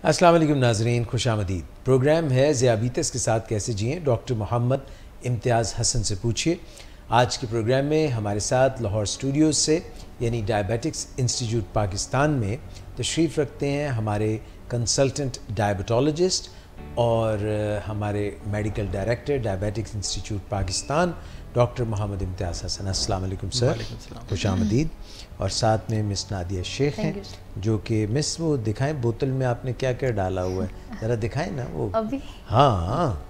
अस्सलाम वालेकुम नाज़रीन, खुशामदीद। प्रोग्राम है ज़ियाबीतस के साथ कैसे जिएं, डॉक्टर मोहम्मद इम्तियाज़ हसन से पूछिए। आज के प्रोग्राम में हमारे साथ लाहौर स्टूडियोज़ से यानी डायबिटिक्स इंस्टीट्यूट पाकिस्तान में तशरीफ़ रखते हैं हमारे कंसल्टेंट डायबिटोलॉजिस्ट और हमारे medical director diabetics institute Pakistan doctor Mohammad Imtiaz Hasan. अस्सलाम वालेकुम सर, खुशामदीद। और साथ में मिस नादिया शेख हैं जो कि मिस वो दिखाएं बोतल में आपने क्या क्या डाला हुआ है, ज़रा दिखाएं ना वो अभी। हाँ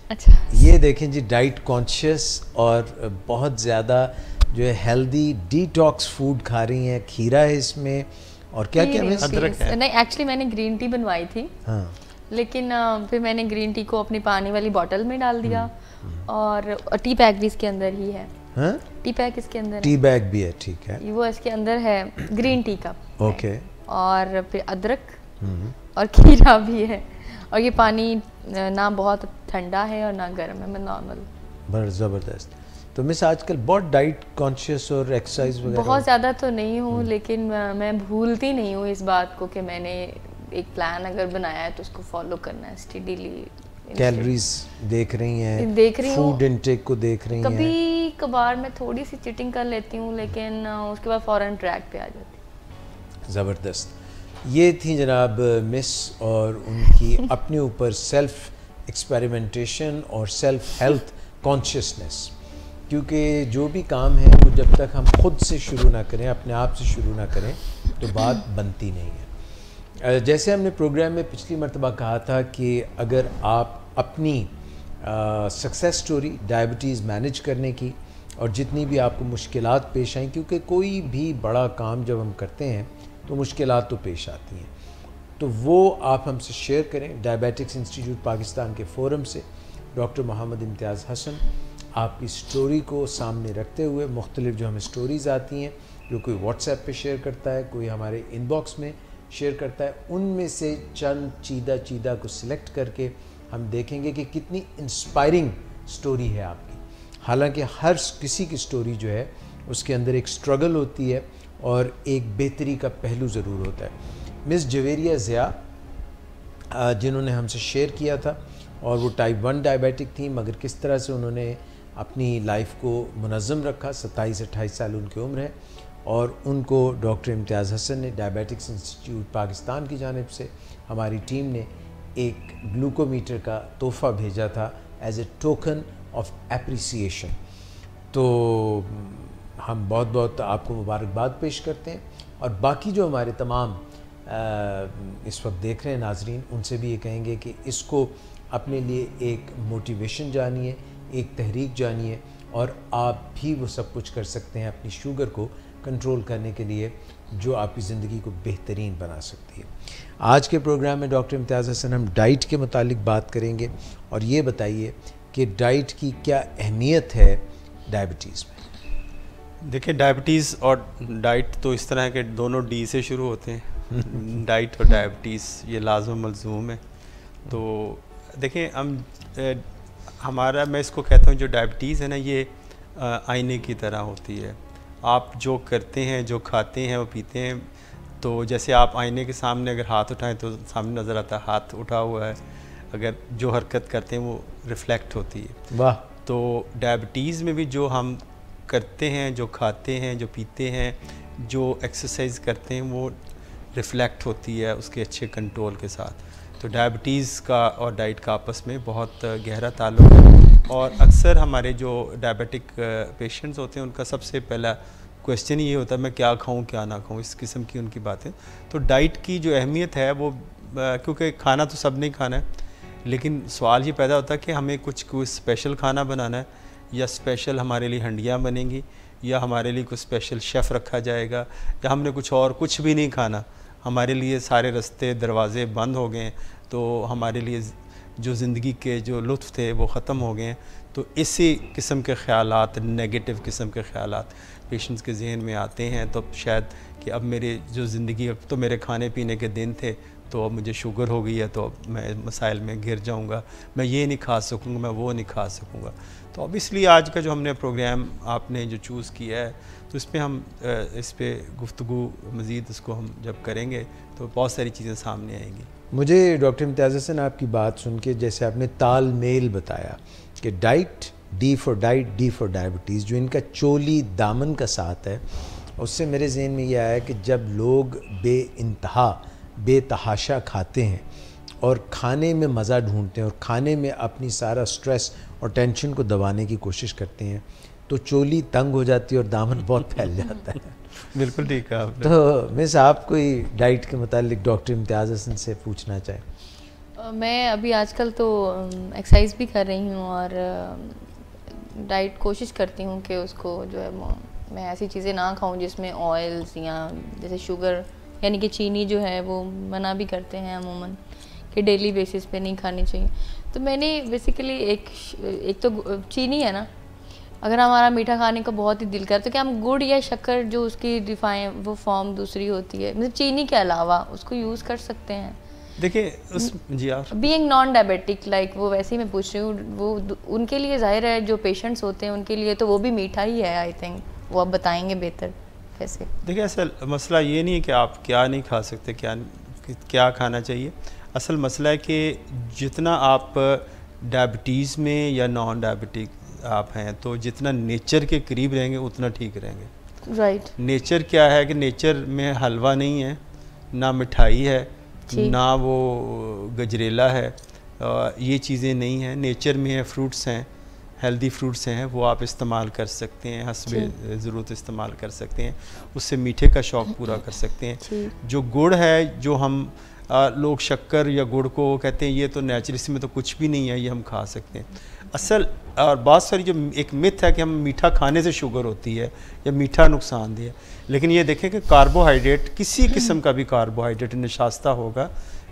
अच्छा, ये देखें जी, डाइट कॉन्शियस और बहुत ज़्यादा जो है हेल्दी डिटॉक्स फूड खा रही हैं। खीरा है इसमें और क्या क्या मिस? अदरक है। नहीं, एक्चुअली मैंने ग्रीन टी बनवाई थी। हाँ, लेकिन फिर मैंने ग्रीन टी को अपनी पानी वाली बोतल में डाल दिया और टी बैग भी इसके अंदर ही है। हाँ? टी बैग इसके अंदर टी बैग भी है, ठीक है, वो इसके अंदर है ग्रीन टी का। ओके। और फिर अदरक और खीरा भी है। और ये पानी ना बहुत ठंडा है और ना गर्म है, मैं नॉर्मल। बड़ा ज़बरदस्त। तो मिस आजकल बहुत डाइट कॉन्शियस और एक्सरसाइज वगैरह बहुत ज़्यादा तो नहीं हूँ, लेकिन मैं भूलती नहीं हूँ इस बात को कि मैंने एक प्लान अगर बनाया है तो उसको फॉलो करना है स्टेडीली। कैलोरीज देख रही हैं, देख रही हूँ, फूड इनटेक को देख रही हैं। कभी कभार मैं थोड़ी सी चीटिंग कर लेती हूँ, लेकिन उसके बाद फ़ौरन ट्रैक पे आ जाती। ज़बरदस्त। ये थी जनाब मिस और उनकी अपने ऊपर सेल्फ एक्सपेरिमेंटेशन और सेल्फ हेल्थ कॉन्शियसनेस। क्योंकि जो भी काम है वो जब तक हम खुद से शुरू ना करें, अपने आप से शुरू ना करें, तो बात बनती नहीं है। जैसे हमने प्रोग्राम में पिछली मरतबा कहा था कि अगर आप अपनी सक्सेस स्टोरी डायबिटीज़ मैनेज करने की और जितनी भी आपको मुश्किलात पेश आएँ, क्योंकि कोई भी बड़ा काम जब हम करते हैं तो मुश्किलात तो पेश आती हैं, तो वो आप हमसे शेयर करें। डायबिटिक्स इंस्टीट्यूट पाकिस्तान के फ़ोरम से डॉक्टर मोहम्मद इम्तियाज़ हसन आपकी स्टोरी को सामने रखते हुए, मुख्तलिफ जो हमें स्टोरीज़ आती हैं, जो कोई व्हाट्सएप पे शेयर करता है, कोई हमारे इनबॉक्स में शेयर करता है, उनमें से चंद चीदा को सिलेक्ट करके हम देखेंगे कि कितनी इंस्पायरिंग स्टोरी है आपकी। हालांकि हर किसी की स्टोरी जो है उसके अंदर एक स्ट्रगल होती है और एक बेहतरी का पहलू ज़रूर होता है। मिस जवेरिया ज़िया जिन्होंने हमसे शेयर किया था, और वो टाइप 1 डायबिटिक थी, मगर किस तरह से उन्होंने अपनी लाइफ को मुनज़्ज़म रखा। 27-28 साल उनकी उम्र है और उनको डॉक्टर इम्तियाज़ हसन ने डायबिटिक्स इंस्टीट्यूट पाकिस्तान की जानिब से हमारी टीम ने एक ग्लूकोमीटर का तोहफ़ा भेजा था as a token of appreciation. तो हम बहुत बहुत आपको मुबारकबाद पेश करते हैं, और बाकी जो हमारे तमाम इस वक्त देख रहे हैं नाजरीन, उनसे भी ये कहेंगे कि इसको अपने लिए एक मोटिवेशन जानिए, एक तहरीक जानिए, और आप भी वो सब कुछ कर सकते हैं अपनी शुगर को कंट्रोल करने के लिए जो आपकी ज़िंदगी को बेहतरीन बना सकती है। आज के प्रोग्राम में डॉक्टर इम्तियाज़ हसन हम डाइट के मुतालिक बात करेंगे, और ये बताइए कि डाइट की क्या अहमियत है डायबिटीज़ में। देखिए, डायबिटीज़ और डाइट तो इस तरह है कि दोनों डी से शुरू होते हैं। डाइट और डायबिटीज़ ये लाज़िम मलज़ूम है। तो देखिए, हमारा, मैं इसको कहता हूँ, जो डायबिटीज़ है ना, ये आईने की तरह होती है। आप जो करते हैं, जो खाते हैं, वो पीते हैं। तो जैसे आप आईने के सामने अगर हाथ उठाएं तो सामने नज़र आता है हाथ उठा हुआ है। अगर जो हरकत करते हैं वो रिफ़्लेक्ट होती है। वाह। तो डायबिटीज़ में भी जो हम करते हैं, जो खाते हैं, जो पीते हैं, जो एक्सरसाइज करते हैं, वो रिफ़्लेक्ट होती है उसके अच्छे कंट्रोल के साथ। तो डायबिटीज़ का और डाइट का आपस में बहुत गहरा ताल्लुक़ है, और अक्सर हमारे जो डायबिटिक पेशेंट्स होते हैं उनका सबसे पहला क्वेश्चन ये होता है मैं क्या खाऊं क्या ना खाऊं, इस किस्म की उनकी बातें। तो डाइट की जो अहमियत है वो, क्योंकि खाना तो सब नहीं खाना है, लेकिन सवाल ये पैदा होता है कि हमें कुछ स्पेशल खाना बनाना है, या स्पेशल हमारे लिए हंडियाँ बनेंगी, या हमारे लिए कुछ स्पेशल शेफ़ रखा जाएगा, या हमने कुछ भी नहीं खाना, हमारे लिए सारे रास्ते दरवाज़े बंद हो गए हैं, तो हमारे लिए जो ज़िंदगी के जो लुत्फ़ थे वो ख़त्म हो गए हैं। तो इसी किस्म के ख़यालात, नेगेटिव किस्म के ख़यालात पेशेंट्स के जहन में आते हैं। तो शायद कि अब मेरी जो ज़िंदगी, अब तो मेरे खाने पीने के दिन थे, तो अब मुझे शुगर हो गई है, तो अब मैं मसाइल में घिर जाऊंगा, मैं ये नहीं खा सकूंगा, मैं वो नहीं खा सकूंगा। तो ऑब्वियसली आज का जो हमने प्रोग्राम आपने जो चूज़ किया है, तो इस पर हम इस पर गुफ्तगू मज़ीद इसको हम जब करेंगे तो बहुत सारी चीज़ें सामने आएंगी। मुझे डॉक्टर इम्तियाज़ हसन आपकी बात सुन के, जैसे आपने तालमेल बताया कि diet, D for diet, D for diabetes, जो इनका चोली दामन का साथ है, उससे मेरे जहन में यह आया कि जब लोग बेइंतहा बेतहाशा खाते हैं और खाने में मज़ा ढूंढते हैं और खाने में अपनी सारा स्ट्रेस और टेंशन को दबाने की कोशिश करते हैं, तो चोली तंग हो जाती है और दामन बहुत फैल जाता है। बिल्कुल ठीक है आपने। तो मिस, आप कोई डाइट के मुतालिक डॉक्टर इम्तियाज़ हसन से पूछना चाहें? मैं अभी आजकल तो एक्सरसाइज भी कर रही हूँ और डाइट कोशिश करती हूँ कि उसको जो है मैं ऐसी चीज़ें ना खाऊं जिसमें ऑयल्स या जैसे शुगर यानी कि चीनी जो है वो मना भी करते हैं अमूमन कि डेली बेसिस पे नहीं खानी चाहिए। तो मैंने बेसिकली एक तो चीनी है ना, अगर हमारा मीठा खाने का बहुत ही दिल करे तो क्या हम गुड़ या शक्कर जो उसकी रिफाइन वो फॉर्म दूसरी होती है, मतलब चीनी के अलावा उसको यूज़ कर सकते हैं। देखिए उस जी आप बीइंग नॉन डायबिटिक लाइक वो वैसे ही मैं पूछ रही हूँ, वो उनके लिए जाहिर है जो पेशेंट्स होते हैं उनके लिए तो वो भी मीठा ही है। आई थिंक वो आप बताएंगे बेहतर कैसे। देखिए असल मसला ये नहीं है कि आप क्या नहीं खा सकते, क्या खाना चाहिए। असल मसला है कि जितना आप डायबिटीज़ में या नॉन डायबिटिक आप हैं, तो जितना नेचर के करीब रहेंगे उतना ठीक रहेंगे। राइट। नेचर क्या है कि नेचर में हलवा नहीं है, ना मिठाई है, ना वो गजरेला है, ये चीज़ें नहीं हैं। नेचर में है फ्रूट्स हैं, हेल्दी फ्रूट्स हैं, वो आप इस्तेमाल कर सकते हैं, हस्बे ज़रूरत इस्तेमाल कर सकते हैं, उससे मीठे का शौक़ पूरा कर सकते हैं। जो गुड़ है, जो हम लोग शक्कर या गुड़ को कहते हैं ये तो नेचुरल, इसमें तो कुछ भी नहीं है, ये हम खा सकते हैं। असल और बहुत सारी जो एक मिथ है कि हम मीठा खाने से शुगर होती है या मीठा नुकसानदेह है, लेकिन ये देखें कि कार्बोहाइड्रेट, किसी किस्म का भी कार्बोहाइड्रेट नशास्ता होगा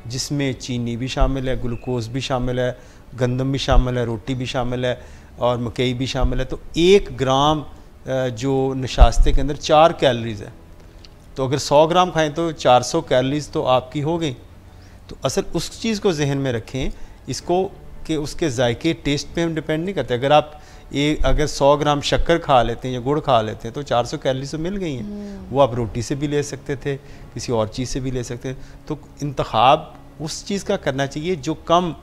जिसमें चीनी भी शामिल है, ग्लूकोज भी शामिल है, गंदम भी शामिल है, रोटी भी शामिल है और मकई भी शामिल है। तो 1 ग्राम जो नशास्ते के अंदर 4 कैलोरीज़ है, तो अगर 100 ग्राम खाएं तो 400 कैलोरीज़ तो आपकी हो गई। तो असल उस चीज़ को जहन में रखें, इसको कि उसके जायके टेस्ट पे हम डिपेंड नहीं करते। अगर आप अगर 100 ग्राम शक्कर खा लेते हैं या गुड़ खा लेते हैं तो 400 कैलोरी तो मिल गई हैं। वो आप रोटी से भी ले सकते थे, किसी और चीज़ से भी ले सकते थे। तो इंतखाब उस चीज़ का करना चाहिए जो कम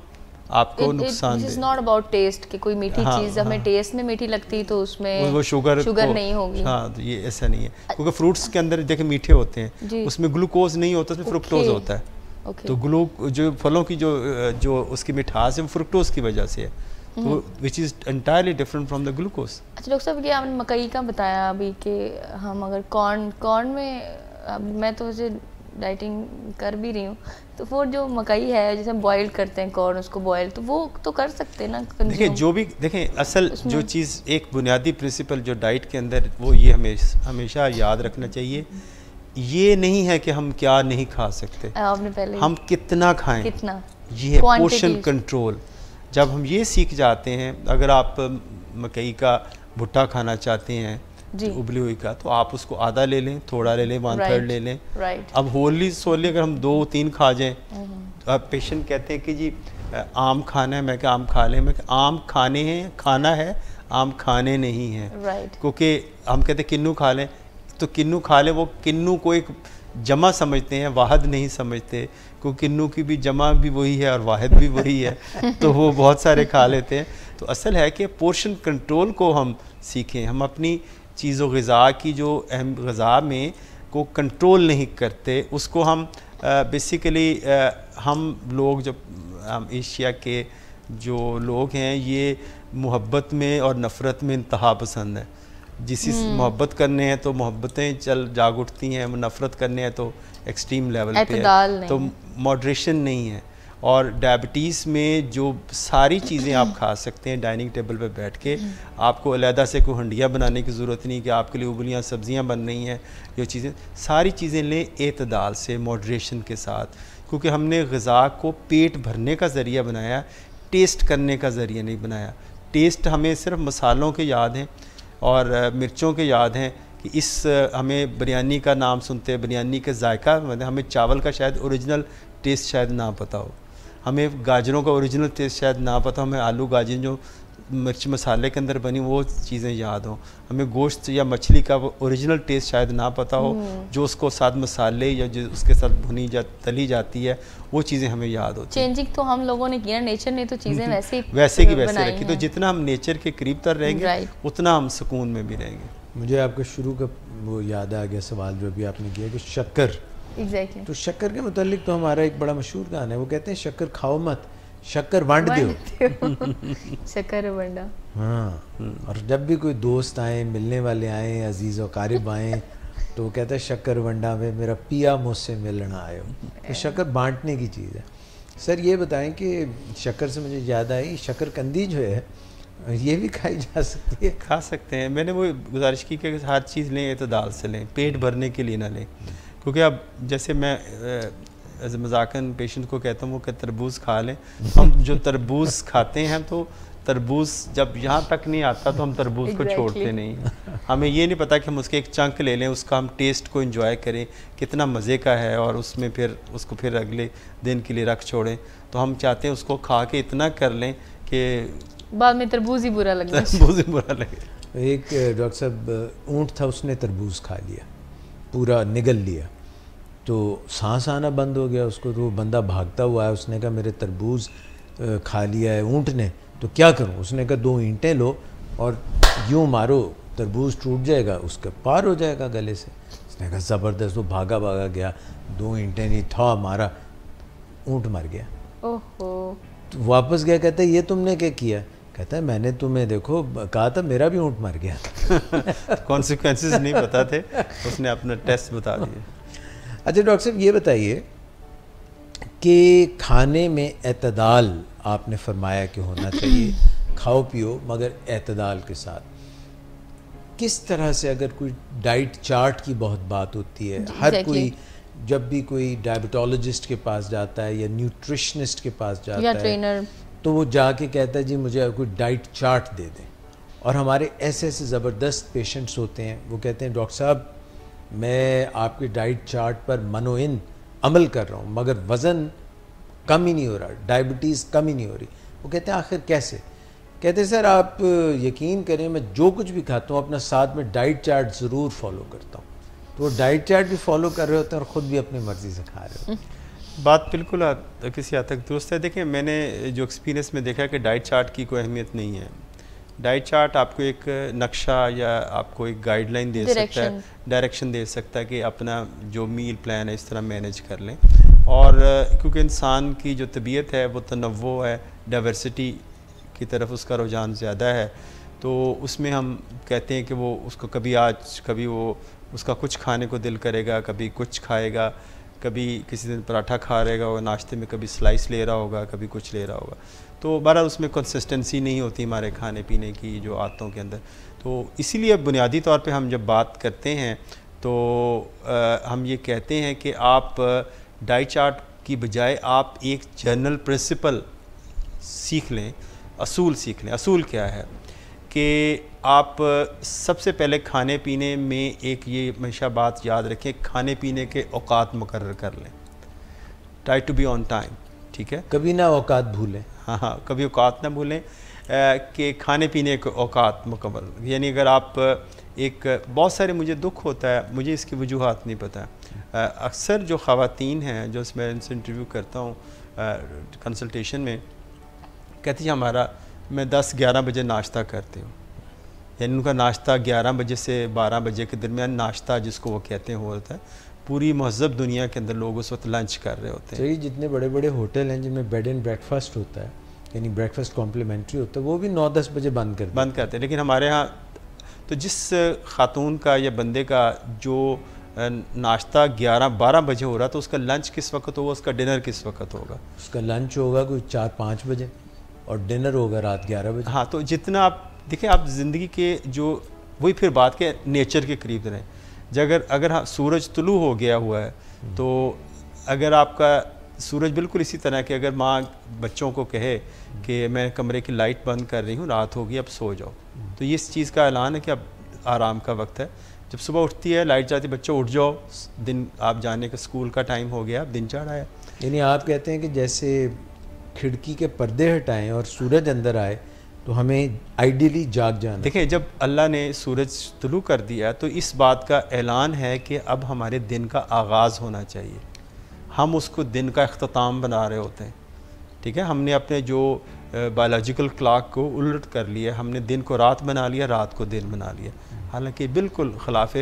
आपको नुकसान दे। इट्स नॉट अबाउट टेस्ट कि कोई मीठी चीज़ हमें टेस्ट में मीठी लगती तो उसमें वो शुगर नहीं होगी। हाँ, तो ये ऐसा नहीं है, क्योंकि फ्रूट्स के अंदर देखें मीठे होते हैं, उसमें ग्लूकोज नहीं होता, उसमें फ्रुक्टोज होता है। तो जो फलों की जो उसकी मिठास है वो फ्रुक्टोज की वजह से है, तो which is entirely different from the glucose. अच्छा डॉक्टर साहब, ये आपने मकई का बताया अभी कि हम अगर कॉर्न में, मैं तो उसे डाइटिंग कर भी रही हूँ, तो वो जो मकई है जैसे हम बॉयल करते हैं कॉर्न, उसको बॉयल तो वो तो कर सकते हैं ना। देखिए जो भी देखें, असल जो चीज़ एक बुनियादी प्रिंसिपल जो डाइट के अंदर, वो ये हमेशा याद रखना चाहिए, ये नहीं है कि हम क्या नहीं खा सकते, आपने पहले हम कितना खाएं, कितना, ये है पोर्शन कंट्रोल। जब हम ये सीख जाते हैं, अगर आप मकई का भुट्टा खाना चाहते हैं उबली हुई का, तो आप उसको आधा ले लें, थोड़ा ले लें, 1/3 ले लें। अब होली सोली अगर हम 2-3 खा जाएं, तो अब पेशेंट कहते हैं कि जी आम खाना है, मैं क्या आम खा लें, मैं आम खाने हैं, खाना है, आम खाने नहीं हैं। क्योंकि हम कहते हैं किन्नू खा लें, तो किन्नू खा लें, वो किन्नू को एक जमा समझते हैं, वाहिद नहीं समझते, क्योंकि किन्नू की भी जमा भी वही है और वाहिद भी वही है, तो वो बहुत सारे खा लेते हैं। तो असल है कि पोर्शन कंट्रोल को हम सीखें। हम अपनी चीज़ों ग़िज़ा की जो अहम ग़िज़ा में को कंट्रोल नहीं करते, उसको हम बेसिकली हम लोग जब हम एशिया के जो लोग हैं, ये मोहब्बत में और नफ़रत में इंतहा पसंद है। जिस मोहब्बत करने हैं तो मोहब्बतें जाग उठती हैं, नफ़रत करने हैं तो एक्सट्रीम लेवल पे है, तो मॉडरेशन नहीं है। और डायबिटीज़ में जो सारी चीज़ें आप खा सकते हैं डाइनिंग टेबल पे बैठ के, आपको अलहदा से कोई हंडिया बनाने की ज़रूरत नहीं कि आपके लिए उबलियाँ सब्ज़ियाँ बन रही हैं, ये चीज़ें सारी चीज़ें लें एतदाल से, मॉडरेशन के साथ, क्योंकि हमने ग़िज़ा को पेट भरने का ज़रिया बनाया, टेस्ट करने का ज़रिया नहीं बनाया। टेस्ट हमें सिर्फ मसालों के याद हैं और मिर्चों के याद हैं कि हमें बिरयानी का नाम सुनते हैं, बिरयानी का जायका, मतलब हमें चावल का शायद ओरिजिनल टेस्ट शायद ना पता हो, हमें गाजरों का ओरिजिनल टेस्ट शायद ना पता, हमें आलू गाजर मिर्च मसाले के अंदर बनी वो चीज़ें याद हों। हमें गोश्त या मछली का वो ओरिजिनल टेस्ट शायद ना पता हो, जो उसको साथ मसाले या जो उसके साथ तली जाती है वो चीज़ें हमें याद होती हैं। चेंजिंग तो हम लोगों ने किया, नेचर ने तो चीज़ें वैसे की वैसे रखी। तो जितना हम नेचर के करीब तर रहेंगे उतना हम सुकून में भी रहेंगे। मुझे आपके शुरू का वो याद आ गया सवाल जो अभी आपने किया कि शक्कर। एग्जैक्टली। तो शक्कर के मुतालिक तो हमारा एक बड़ा मशहूर गाना है, वो कहते हैं शक्कर खाओ मत, शक्कर वंड दो। शक्कर वंडा। हाँ, और जब भी कोई दोस्त आए, मिलने वाले आए, अजीज़ व क़रीब आए, तो वो कहता है शक्कर वंडा में मेरा पिया मुझसे मिलना आयो। तो शक्कर बांटने की चीज़ है। सर ये बताएं कि शक्कर से मुझे याद आई, शक्करकंदी जो है ये भी खाई जा सकती है? खा सकते हैं। मैंने वो गुजारिश की कि हर चीज़ लें तो दाल से लें, पेट भरने के लिए ना लें। क्योंकि अब जैसे मैं मजाकन पेशेंट को कहता हूँ वो कि तरबूज खा लें। हम जो तरबूज खाते हैं तो तरबूज जब यहाँ तक नहीं आता तो हम तरबूज को छोड़ते नहीं। हमें ये नहीं पता कि हम उसके एक चंक ले लें, उसका हम टेस्ट को एंजॉय करें, कितना मज़े का है, और उसमें फिर उसको फिर अगले दिन के लिए रख छोड़ें। तो हम चाहते हैं उसको खा के इतना कर लें कि बाद में तरबूज ही बुरा लगे। तरबूज ही बुरा लगे। एक डॉक्टर साहब ऊँट था, उसने तरबूज खा लिया, पूरा निगल लिया, तो सांस आना बंद हो गया उसको। तो वो बंदा भागता हुआ है, उसने कहा मेरे तरबूज खा लिया है ऊँट ने, तो क्या करूं? उसने कहा 2 ईंटें लो और यूं मारो, तरबूज टूट जाएगा, उसका पार हो जाएगा गले से। उसने कहा ज़बरदस्त। वो भागा भागा गया, 2 ईंटें नहीं था मारा, ऊँट मर गया। ओहो। तो वापस गया, कहता है ये तुमने क्या किया? कहता है मैंने तुम्हें देखो कहा था मेरा भी ऊँट मर गया। कॉन्सिक्वेंसेस नहीं पता थे, उसने अपना टेस्ट बता दिया। अच्छा डॉक्टर साहब ये बताइए कि खाने में एतदाल आपने फरमाया कि होना चाहिए, खाओ पियो मगर एतदाल के साथ। किस तरह से, अगर कोई डाइट चार्ट की बहुत बात होती है, हर कोई जब भी कोई डायबिटोलॉजिस्ट के पास जाता है या न्यूट्रिशनिस्ट के पास जाता है ट्रेनर, तो वो जाके कहता है जी मुझे कोई डाइट चार्ट दे दें। और हमारे ऐसे ऐसे ज़बरदस्त पेशेंट्स होते हैं, वो कहते हैं डॉक्टर साहब मैं आपके डाइट चार्ट पर मनोइन अमल कर रहा हूँ मगर वज़न कम ही नहीं हो रहा, डायबिटीज़ कम ही नहीं हो रही। वो कहते हैं आखिर कैसे? कहते हैं सर आप यकीन करें मैं जो कुछ भी खाता हूँ अपना साथ में डाइट चार्ट ज़रूर फॉलो करता हूँ। तो वो डाइट चार्ट भी फॉलो कर रहे होते हैं और ख़ुद भी अपनी मर्ज़ी से खा रहे होते हैं। बात बिल्कुल किसी हद तक दुरुस्त है। देखिए मैंने जो एक्सपीरियंस में देखा कि डाइट चार्ट की कोई अहमियत नहीं है। डाइट चार्ट आपको एक नक्शा या आपको एक गाइडलाइन दे सकता है, डायरेक्शन दे सकता है कि अपना जो मील प्लान है इस तरह मैनेज कर लें। और क्योंकि इंसान की जो तबीयत है वो तनव्वु है, डाइवर्सिटी की तरफ उसका रुझान ज़्यादा है, तो उसमें हम कहते हैं कि वो उसको कभी आज कभी वो उसका कुछ खाने को दिल करेगा, कभी कुछ खाएगा, कभी किसी दिन पराठा खा रहेगा और नाश्ते में कभी स्लाइस ले रहा होगा, कभी कुछ ले रहा होगा। तो बहरहाल उसमें कंसिस्टेंसी नहीं होती हमारे खाने पीने की जो आदतों के अंदर। तो इसीलिए बुनियादी तौर पे हम जब बात करते हैं तो हम ये कहते हैं कि आप डाइट चार्ट की बजाय आप एक जनरल प्रिंसिपल सीख लें, असूल सीख लें। असूल क्या है कि आप सबसे पहले खाने पीने में एक ये हमेशा बात याद रखें, खाने पीने के औकात मुकर्रर कर लें। Try to be on time, ठीक है? कभी ना औकात भूलें। हाँ, कभी औकात ना भूलें कि खाने पीने के औकात मुकम्मल। यानी अगर आप एक बहुत सारे मुझे दुख होता है, मुझे इसकी वजूहात नहीं पता। अक्सर जो ख़वातीन हैं जो मैं इनसे इंटरव्यू करता हूँ कंसल्टेशन में, कहती है हमारा मैं 10-11 बजे नाश्ता करती हूँ। यानी उनका नाश्ता 11 बजे से 12 बजे के दरमियान नाश्ता जिसको वो कहते हैं वो होता है। पूरी महज़ब दुनिया के अंदर लोग उस वक्त लंच कर रहे होते हैं। सही, जितने बड़े बड़े होटल हैं जिनमें बेड एंड ब्रेकफास्ट होता है, यानी ब्रेकफास्ट कॉम्प्लीमेंट्री होता है, वो भी 9-10 बजे बंद करते हैं। लेकिन हमारे यहाँ तो जिस खातून का या बंदे का जो नाश्ता 11-12 बजे हो रहा तो उसका लंच किस वक्त होगा, उसका डिनर किस वक्त होगा? उसका लंच होगा कोई 4-5 बजे और डिनर होगा रात 11 बजे। हाँ, तो जितना आप देखिए आप ज़िंदगी के जो वही फिर बात के नेचर के करीब रहें। अगर हाँ सूरज तुलू हो गया हुआ है तो अगर आपका सूरज बिल्कुल इसी तरह के, अगर माँ बच्चों को कहे कि मैं कमरे की लाइट बंद कर रही हूँ, रात होगी अब सो जाओ, तो ये इस चीज़ का ऐलान है कि अब आराम का वक्त है। जब सुबह उठती है लाइट जाती है, बच्चों उठ जाओ, दिन आप जाने का स्कूल का टाइम हो गया, अब दिन चढ़ा है। यानी आप कहते हैं कि जैसे खिड़की के पर्दे हटाएं और सूरज अंदर आए तो हमें आइडियली जाग जाना। देखिए, जब अल्लाह ने सूरज तुलू कर दिया तो इस बात का ऐलान है कि अब हमारे दिन का आगाज़ होना चाहिए। हम उसको दिन का अख्ताम बना रहे होते हैं, ठीक है। हमने अपने जो बायोलॉजिकल क्लॉक को उलट कर लिया, हमने दिन को रात बना लिया, रात को दिन बना लिया, हालांकि बिल्कुल खिलाफ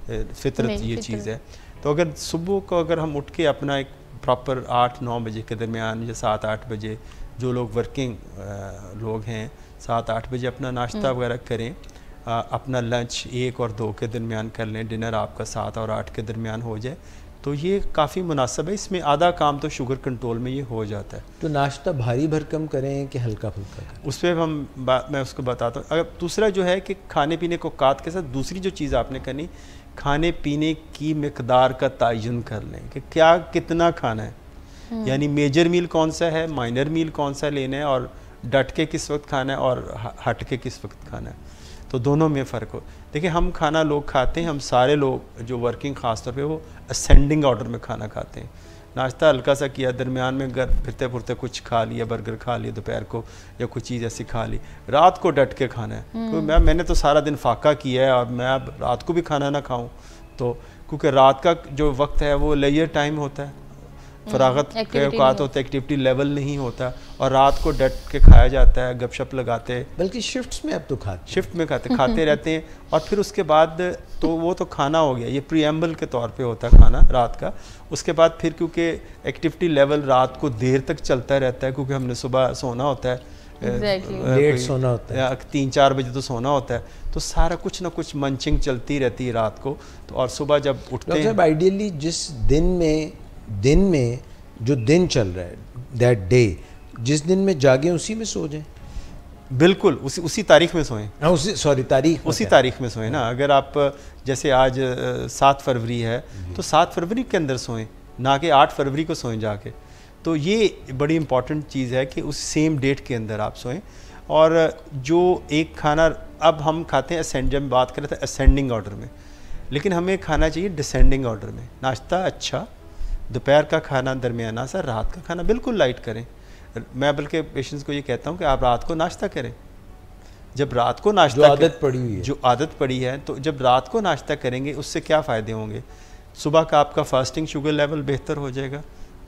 फितरत ये चीज़ है। तो अगर सुबह को अगर हम उठ के अपना एक प्रॉपर 8-9 बजे के दरमियान या 7-8 बजे, जो लोग वर्किंग लोग हैं 7-8 बजे अपना नाश्ता वगैरह करें, अपना लंच 1 और 2 के दरमियान कर लें, डिनर आपका 7 और 8 के दरमियान हो जाए, तो ये काफ़ी मुनासिब है। इसमें आधा काम तो शुगर कंट्रोल में ये हो जाता है। तो नाश्ता भारी भरकम करें कि हल्का फुल्का करें, उस पर मैं उसको बताता हूँ। अगर दूसरा जो है कि खाने पीने को औकात के साथ दूसरी जो चीज़ आपने करनी, खाने पीने की मिकदार का तयन कर लें कि क्या कितना खाना है, यानी मेजर मील कौन सा है, माइनर मील कौन सा लेना है, और डट के किस वक्त खाना है और हट के किस वक्त खाना है, तो दोनों में फ़र्क हो। देखिए, हम खाना लोग खाते हैं, हम सारे लोग जो वर्किंग ख़ास तौर पे वो असेंडिंग ऑर्डर में खाना खाते हैं। नाश्ता हल्का सा किया, दरमियान में घर फिरते फुरते कुछ खा लिया, बर्गर खा लिया दोपहर को, या कुछ चीज़ ऐसी खा ली, रात को डट के खाना है। तो मैंने तो सारा दिन फाका किया है और मैं अब रात को भी खाना ना खाऊं, तो क्योंकि रात का जो वक्त है वो लेयर टाइम होता है, फरागत के औकात होता है, एक्टिविटी लेवल नहीं होता, और रात को डट के खाया जाता है, गपशप लगाते, बल्कि शिफ्ट्स में अब तो शिफ्ट में खाते रहते हैं। और फिर उसके बाद तो वो तो खाना हो गया, ये प्रीएम्बल के तौर पे होता है खाना रात का। उसके बाद फिर क्योंकि एक्टिविटी लेवल रात को देर तक चलता रहता है, क्योंकि हमने सुबह सोना होता है, लेट सोना होता है, 3-4 बजे तो सोना होता है, तो सारा कुछ ना कुछ मंचिंग चलती रहती है रात को। तो और सुबह जब उठते हैं, आइडियली जिस दिन में जो दिन चल रहा है, दैट डे, जिस दिन में जागे उसी में सो जाएं। बिल्कुल उसी तारीख में सोएं। हाँ, उसी तारीख में सोएं ना। अगर आप जैसे आज 7 फरवरी है तो 7 फरवरी के अंदर सोएं, ना कि 8 फरवरी को सोएं जाके। तो ये बड़ी इंपॉर्टेंट चीज़ है कि उस सेम डेट के अंदर आप सोएं। और जो एक खाना अब हम खाते हैं, जब बात कर रहे थे असेंडिंग ऑर्डर में, लेकिन हमें खाना चाहिए डिसेंडिंग ऑर्डर में। नाश्ता अच्छा, दोपहर का खाना दरमियाना सा, रात का खाना बिल्कुल लाइट करें। मैं बल्कि पेशेंट्स को ये कहता हूँ कि आप रात को नाश्ता करें। जब रात को नाश्ता, जो आदत पड़ी है, तो जब रात को नाश्ता करेंगे उससे क्या फ़ायदे होंगे? सुबह का आपका फास्टिंग शुगर लेवल बेहतर हो जाएगा,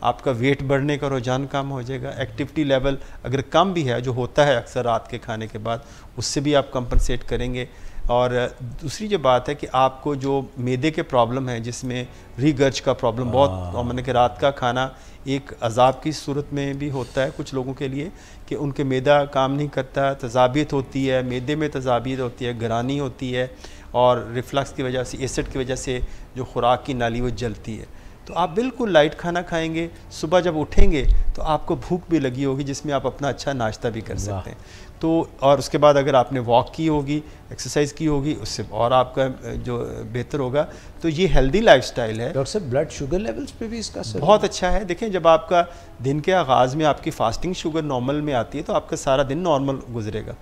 आपका वेट बढ़ने का रुझान कम हो जाएगा, एक्टिविटी लेवल अगर कम भी है, जो होता है अक्सर रात के खाने के बाद, उससे भी आप कंपनसेट करेंगे। और दूसरी जो बात है कि आपको जो मैदे के प्रॉब्लम है, जिसमें रीगर्ज का प्रॉब्लम बहुत कॉमन है, कि रात का खाना एक अजाब की सूरत में भी होता है कुछ लोगों के लिए, कि उनके मैदा काम नहीं करता, तजाबियत होती है, मैदे में तजाबियत होती है, गरानी होती है, और रिफ्लक्स की वजह से, एसिड की वजह से जो खुराक की नाली वो जलती है। तो आप बिल्कुल लाइट खाना खाएंगे, सुबह जब उठेंगे तो आपको भूख भी लगी होगी, जिसमें आप अपना अच्छा नाश्ता भी कर सकते हैं। तो और उसके बाद अगर आपने वॉक की होगी, एक्सरसाइज की होगी, उससे और आपका जो बेहतर होगा। तो ये हेल्दी लाइफस्टाइल है। डॉक्टर साहब, ब्लड शुगर लेवल्स पे भी इसका असर बहुत अच्छा है। देखें, जब आपका दिन के आगाज़ में आपकी फास्टिंग शुगर नॉर्मल में आती है तो आपका सारा दिन नॉर्मल गुजरेगा।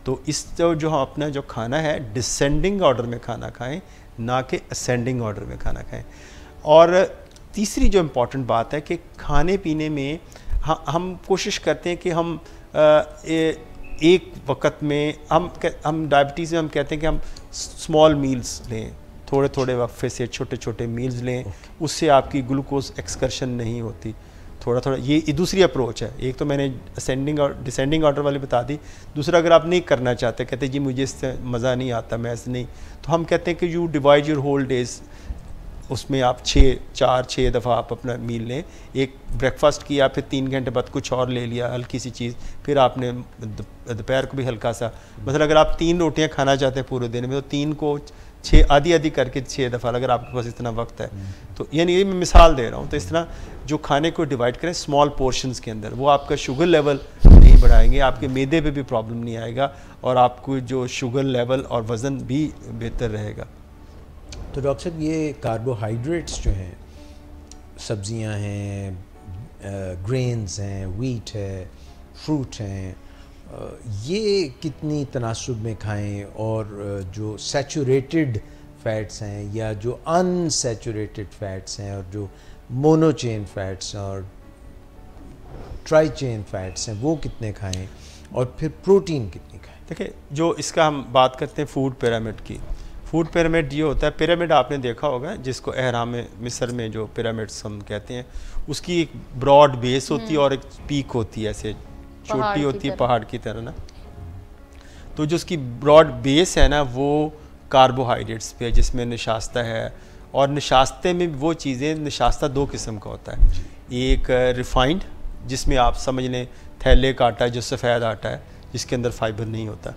तो इस जो हम अपना जो खाना है, डिसेंडिंग ऑर्डर में खाना खाएँ, ना कि असेंडिंग ऑर्डर में खाना खाएँ। और तीसरी जो इम्पॉर्टेंट बात है कि खाने पीने में हम कोशिश करते हैं कि हम एक वक्त में हम डायबिटीज़ में हम कहते हैं कि हम स्मॉल मील्स लें, थोड़े थोड़े वक्फे से छोटे छोटे मील्स लें, उससे आपकी ग्लूकोज एक्सकर्शन नहीं होती। थोड़ा थोड़ा ये दूसरी अप्रोच है। एक तो मैंने असेंडिंग और डिसेंडिंग ऑर्डर वाली बता दी। दूसरा, अगर आप नहीं करना चाहते, कहते जी मुझे इससे मज़ा नहीं आता, मैं ऐसे नहीं, तो हम कहते हैं कि you divide your whole days. उसमें आप 4-6 दफ़ा आप अपना मील लें। एक ब्रेकफास्ट किया, फिर 3 घंटे बाद कुछ और ले लिया, हल्की सी चीज़, फिर आपने दोपहर को भी हल्का सा, मतलब अगर आप 3 रोटियां खाना चाहते हैं पूरे दिन में, तो 3 को 6 आधी करके 6 दफ़ा, अगर आपके पास इतना वक्त है तो। यानी ये मैं मिसाल दे रहा हूँ। तो इस तरह जो खाने को डिवाइड करें स्मॉल पोर्शंस के अंदर, वो आपका शुगर लेवल नहीं बढ़ाएंगे, आपके मैदे पे भी प्रॉब्लम नहीं आएगा, और आपको जो शुगर लेवल और वज़न भी बेहतर रहेगा। तो डॉक्टर साहब, ये कार्बोहाइड्रेट्स जो हैं, सब्जियां हैं, ग्रेन्स हैं, वीट है, फ्रूट हैं, ये कितनी तनासुब में खाएं? और जो सैचुरेटेड फैट्स हैं या जो अनसैचुरेटेड फैट्स हैं, और जो मोनोचेन फैट्स और ट्राई चेन फैट्स हैं, वो कितने खाएं? और फिर प्रोटीन कितनी खाएं? देखिए, जो इसका हम बात करते हैं फूड पिरामिड की, फूड पिरामिड ये होता है, पिरामिड आपने देखा होगा जिसको एहराम मिस्र में जो पिरामिड्स हम कहते हैं, उसकी एक ब्रॉड बेस होती है और एक पीक होती है, ऐसे छोटी होती है पहाड़ की तरह ना। तो जो उसकी ब्रॉड बेस है ना, वो कार्बोहाइड्रेट्स पे, जिसमें निशास्ता है, और निशास्ते में वो चीज़ें, निशास्ता 2 किस्म का होता है, एक रिफाइंड जिसमें आप समझ लें थैले का आटा जो सफ़ेद आटा है जिसके अंदर फाइबर नहीं होता,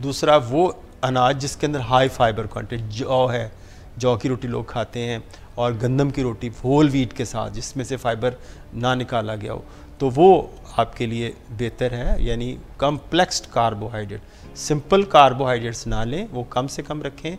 दूसरा वो अनाज जिसके अंदर हाई फाइबर क्वांटिटी, जौ है, जौ की रोटी लोग खाते हैं, और गंदम की रोटी होल व्हीट के साथ जिसमें से फाइबर ना निकाला गया हो, तो वो आपके लिए बेहतर है। यानी कम्प्लेक्स्ड कार्बोहाइड्रेट, सिंपल कार्बोहाइड्रेट्स ना लें, वो कम से कम रखें,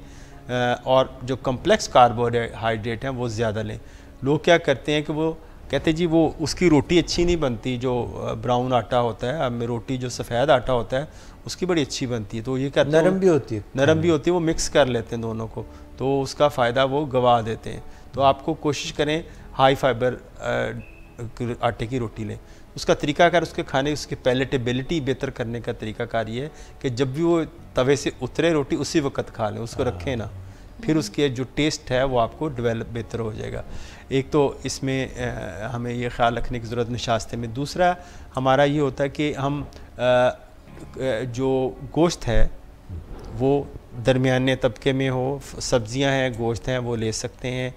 और जो कम्प्लेक्स कार्बोहाइड्रेट हैं वो ज़्यादा लें। लोग क्या करते हैं कि वो कहते हैं जी वो उसकी रोटी अच्छी नहीं बनती, जो ब्राउन आटा होता है, अब रोटी जो सफ़ेद आटा होता है उसकी बड़ी अच्छी बनती है, तो ये कहते हैं नरम भी होती है, नरम भी होती है, वो मिक्स कर लेते हैं दोनों को, तो उसका फ़ायदा वो गवा देते हैं। तो आपको कोशिश करें हाई फाइबर आटे की रोटी लें। उसका तरीकाकार, उसके खाने, उसकी पैलेटेबिलिटी बेहतर करने का तरीकाकार ये है कि जब भी वो तवे से उतरे रोटी उसी वक्त खा लें, उसको रखें ना, फिर उसके जो टेस्ट है वो आपको डेवलप बेहतर हो जाएगा। एक तो इसमें हमें ये ख्याल रखने की ज़रूरत निशास्ते में। दूसरा हमारा ये होता है कि हम जो गोश्त है वो दरमियाने तबके में हो, सब्ज़ियां हैं, गोश्त हैं, वो ले सकते हैं।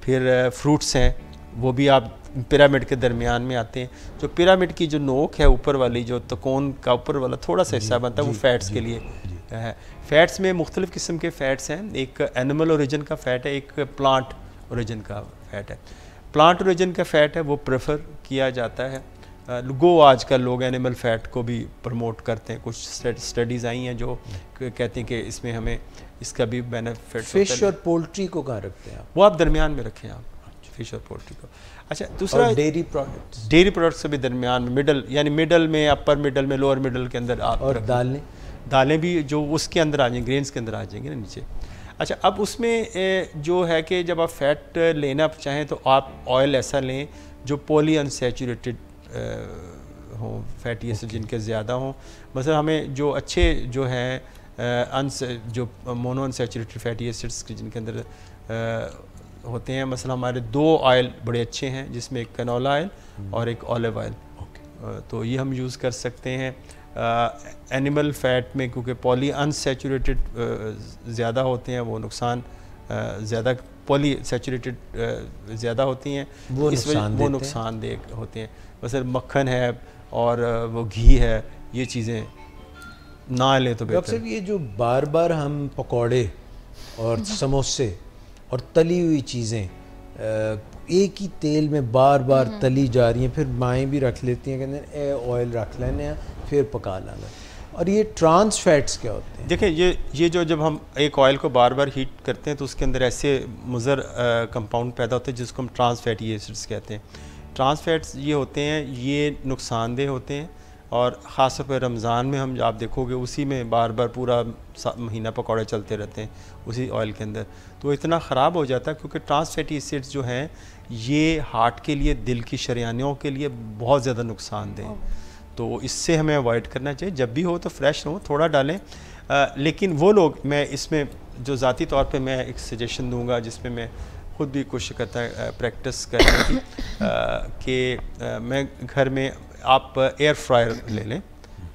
फिर फ्रूट्स हैं, वो भी आप पिरामिड के दरमियान में आते हैं। जो पिरामिड की जो नोक है ऊपर वाली, जो तकोन का ऊपर वाला थोड़ा सा हिस्सा बनता है, वो फ़ैट्स के लिए है। फ़ैट्स में मुख्तलिफ़ किस्म के फ़ैट्स हैं, एक एनिमल ओरिजिन का फ़ैट है, एक प्लांट ओरिजिन का फ़ैट है। प्लांट ओरिजिन का फ़ैट है वो प्रेफर किया जाता है। आजकल लोग एनिमल फ़ैट को भी प्रमोट करते हैं, कुछ स्टडीज़ आई हैं जो कहते हैं कि इसमें हमें इसका भी बेनिफिट। फिश और पोल्ट्री को कहाँ रखते हैं आप? वो आप दरमियान में रखें, आप फिश और पोल्ट्री को। अच्छा, दूसरा डेयरी प्रोडक्ट्स, डेयरी प्रोडक्ट्स से भी दरमियान में, मिडल, यानी मिडल में, अपर मिडल में, लोअर मिडल के अंदर आप। और दालें भी जो उसके अंदर आ जाएंगी, ग्रेन्स के अंदर आ जाएंगे ना नीचे। अच्छा, अब उसमें जो है कि जब आप फ़ैट लेना चाहें तो आप ऑयल ऐसा लें जो पॉली अनसैचुरेटेड हों, फैटी एसिड जिनके ज़्यादा हों। मतलब हमें जो अच्छे जो हैं जो मोनो अनसैचुरेटेड फैटी एसिड्स जिनके अंदर होते हैं, मसला हमारे 2 ऑयल बड़े अच्छे हैं, जिसमें एक कैनोला ऑयल और एक ऑलिव ऑयल, तो ये हम यूज़ कर सकते हैं। एनिमल फ़ैट में क्योंकि पॉली अनसैचुरेटेड ज़्यादा होते हैं, वो नुकसान ज़्यादा, पॉली सैचुरेटेड ज़्यादा होती हैं, इस वजह वो नुकसानदेह होते हैं। वैसे मक्खन है और वो घी है, ये चीज़ें ना लें तो बेहतर। ये जो बार बार हम पकौड़े और समोसे और तली हुई चीज़ें एक ही तेल में बार बार तली जा रही हैं, फिर माएँ भी रख लेती हैं, कहते हैं ऑयल रख लेने हैं फिर पका लेना, और ये ट्रांस फैट्स क्या होते हैं? देखिए, ये जो जब हम एक ऑयल को बार बार हीट करते हैं तो उसके अंदर ऐसे मुज़र कंपाउंड पैदा होते हैं जिसको हम ट्रांस फैटी एसिड्स कहते हैं। ट्रांस फैट्स ये होते हैं, ये नुकसानदेह होते हैं, और ख़ास तौर पर रमज़ान में हम आप देखोगे उसी में बार बार पूरा महीना पकौड़े चलते रहते हैं उसी ऑयल के अंदर, तो इतना ख़राब हो जाता है क्योंकि ट्रांस फैटी एसिड्स जो हैं ये हार्ट के लिए, दिल की शरियानियों के लिए बहुत ज़्यादा नुकसानदेह हैं, तो इससे हमें अवॉइड करना चाहिए। जब भी हो तो फ्रेश हो, थोड़ा डालें, लेकिन वो लोग, मैं इसमें जो ज़ाती तौर पे मैं एक सजेशन दूंगा जिसमें मैं ख़ुद भी कोशिश करता है प्रैक्टिस करने की, कि मैं घर में आप एयर फ्रायर ले लें,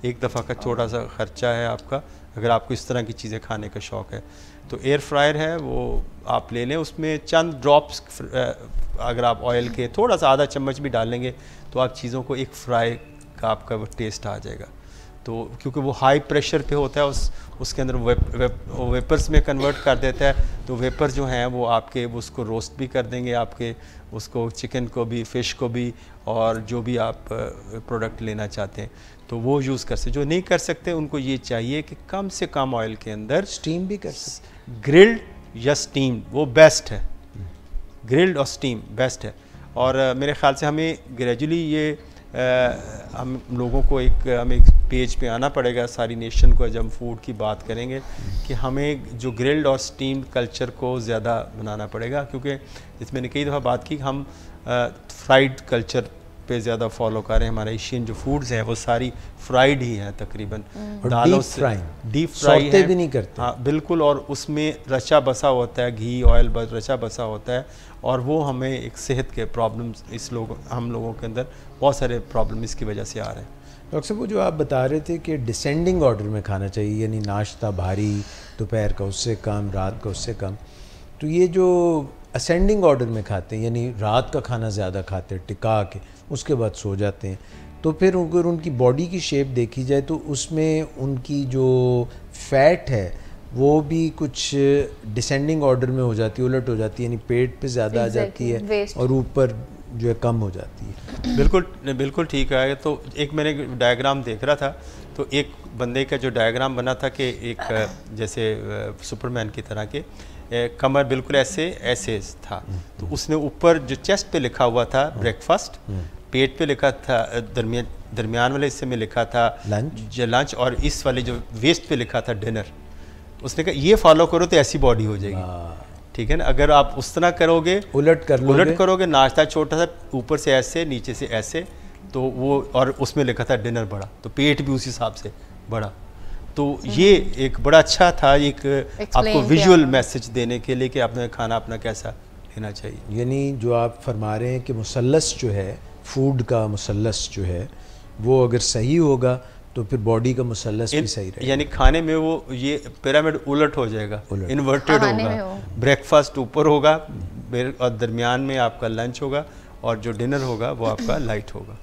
एक दफ़ा का थोड़ा सा ख़र्चा है आपका, अगर आपको इस तरह की चीज़ें खाने का शौक़ है तो एयर फ्रायर है वो आप ले लें, उसमें चंद ड्रॉप्स अगर आप ऑयल के थोड़ा सा आधा चम्मच भी डालेंगे तो आप चीज़ों को एक फ्राई का आपका वो टेस्ट आ जाएगा। तो क्योंकि वो हाई प्रेशर पे होता है, उसके अंदर वेपर्स में कन्वर्ट कर देता है, तो वेपर जो हैं वो आपके उसको रोस्ट भी कर देंगे, आपके उसको चिकन को भी, फ़िश को भी, और जो भी आप प्रोडक्ट लेना चाहते हैं तो वो यूज़ कर सकते। जो नहीं कर सकते उनको ये चाहिए कि कम से कम ऑयल के अंदर स्टीम भी कर सकते, ग्रिल्ड या स्टीम वो बेस्ट है, ग्रिल्ड और स्टीम बेस्ट है। और मेरे ख़्याल से हमें ग्रेजुअली ये हम लोगों को हमें एक पेज पे आना पड़ेगा सारी नेशन को, जब हम फूड की बात करेंगे, कि हमें जो ग्रिल्ड और स्टीम्ड कल्चर को ज़्यादा बनाना पड़ेगा, क्योंकि जिस मैंने कई दफ़ा बात की, हम फ्राइड कल्चर पे ज़्यादा फॉलो कर रहे हैं। हमारे एशियन जो फूड्स हैं वो सारी फ्राइड ही हैं तकरीबन, दालों से डीप फ्राई है, भी नहीं करते। हाँ बिल्कुल, और उसमें रचा बसा होता है, घी ऑयल रचा बसा होता है, और वो हमें एक सेहत के प्रॉब्लम्स हम लोगों के अंदर बहुत सारे प्रॉब्लम इसकी वजह से आ रहे हैं। डॉक्टर साहब, वो जो आप बता रहे थे कि डिसेंडिंग ऑर्डर में खाना चाहिए, यानी नाश्ता भारी, दोपहर का उससे कम, रात का उससे कम, तो ये जो असेंडिंग ऑर्डर में खाते हैं, यानी रात का खाना ज़्यादा खाते हैं टिका के, उसके बाद सो जाते हैं, तो फिर अगर उनकी बॉडी की शेप देखी जाए तो उसमें उनकी जो फैट है वो भी कुछ डिसेंडिंग ऑर्डर में हो जाती है, उलट हो जाती है, यानी पेट पे ज़्यादा आ जाती है और ऊपर जो है कम हो जाती है। बिल्कुल ठीक है। तो एक मैंने डायग्राम देख रहा था, तो एक बंदे का जो डायग्राम बना था कि एक जैसे सुपरमैन की तरह के कमर बिल्कुल ऐसे था, तो उसने ऊपर जो चेस्ट पे लिखा हुआ था ब्रेकफास्ट, पेट पे लिखा था, दरमियान वाले हिस्से में लिखा था लंच, और इस वाले जो वेस्ट पे लिखा था डिनर। उसने कहा ये फॉलो करो तो ऐसी बॉडी हो जाएगी, ठीक है ना। अगर आप उस तरह करोगे, उलट करोगे, नाश्ता छोटा सा, ऊपर से ऐसे, नीचे से ऐसे, तो वो, और उसमें लिखा था डिनर बड़ा, तो पेट भी उस हिसाब से बड़ा। तो ये एक बड़ा अच्छा था, एक आपको विजुअल मैसेज देने के लिए कि आपने खाना अपना कैसा लेना चाहिए। यानी जो आप फरमा रहे हैं कि मुसल्लस जो है, फूड का मुसल्लस जो है, वो अगर सही होगा तो फिर बॉडी का मुसल्लस भी सही रहेगा, यानी खाने में वो ये पिरामिड उलट हो जाएगा, इन्वर्टेड होगा। ब्रेकफास्ट ऊपर होगा और दरमियान में आपका लंच होगा, और जो डिनर होगा वो आपका लाइट होगा।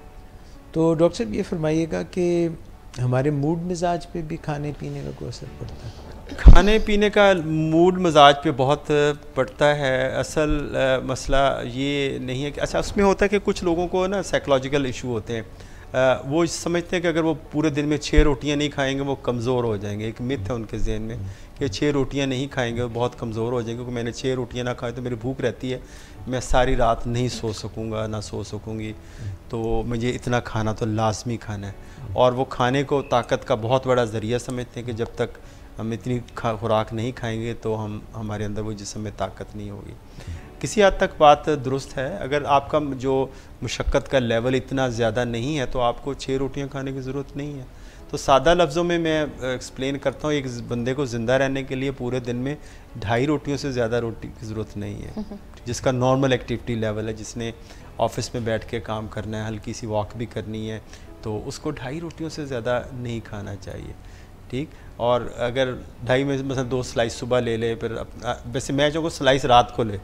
तो डॉक्टर साहब ये फरमाइएगा कि हमारे मूड मिजाज पे भी खाने पीने का कोई असर पड़ता है? खाने पीने का मूड मिजाज पे बहुत पड़ता है। असल मसला ये नहीं है कि, अच्छा उसमें होता है कि कुछ लोगों को ना साइकोलॉजिकल इशू होते हैं, वो समझते हैं कि अगर वो पूरे दिन में 6 रोटियां नहीं खाएंगे वो कमज़ोर हो जाएंगे। एक मिथ है उनके जहन में कि 6 रोटियां नहीं खाएंगे वो बहुत कमज़ोर हो जाएंगे, क्योंकि मैंने 6 रोटियां ना खाए तो मेरी भूख रहती है, मैं सारी रात नहीं सो सकूँगा, ना सो सकूँगी, तो मुझे इतना खाना तो लाजमी खाना है। और वो खाने को ताकत का बहुत बड़ा ज़रिया समझते हैं कि जब तक हम इतनी खुराक नहीं खाएंगे तो हमारे अंदर वो जिस्म में ताकत नहीं होगी। किसी हद तक बात दुरुस्त है। अगर आपका जो मुशक्क़त का लेवल इतना ज़्यादा नहीं है तो आपको 6 रोटियां खाने की ज़रूरत नहीं है। तो सादा लफ्ज़ों में मैं एक्सप्लेन करता हूँ, एक बंदे को ज़िंदा रहने के लिए पूरे दिन में 2.5 रोटियों से ज़्यादा रोटी की ज़रूरत नहीं है, जिसका नॉर्मल एक्टिविटी लेवल है। जिसने ऑफिस में बैठ के काम करना है, हल्की सी वॉक भी करनी है, तो उसको 2.5 रोटियों से ज़्यादा नहीं खाना चाहिए, ठीक। और अगर 2.5 में मतलब 2 स्लाइस सुबह ले ले, फिर वैसे मैं जो स्लाइस रात को ले,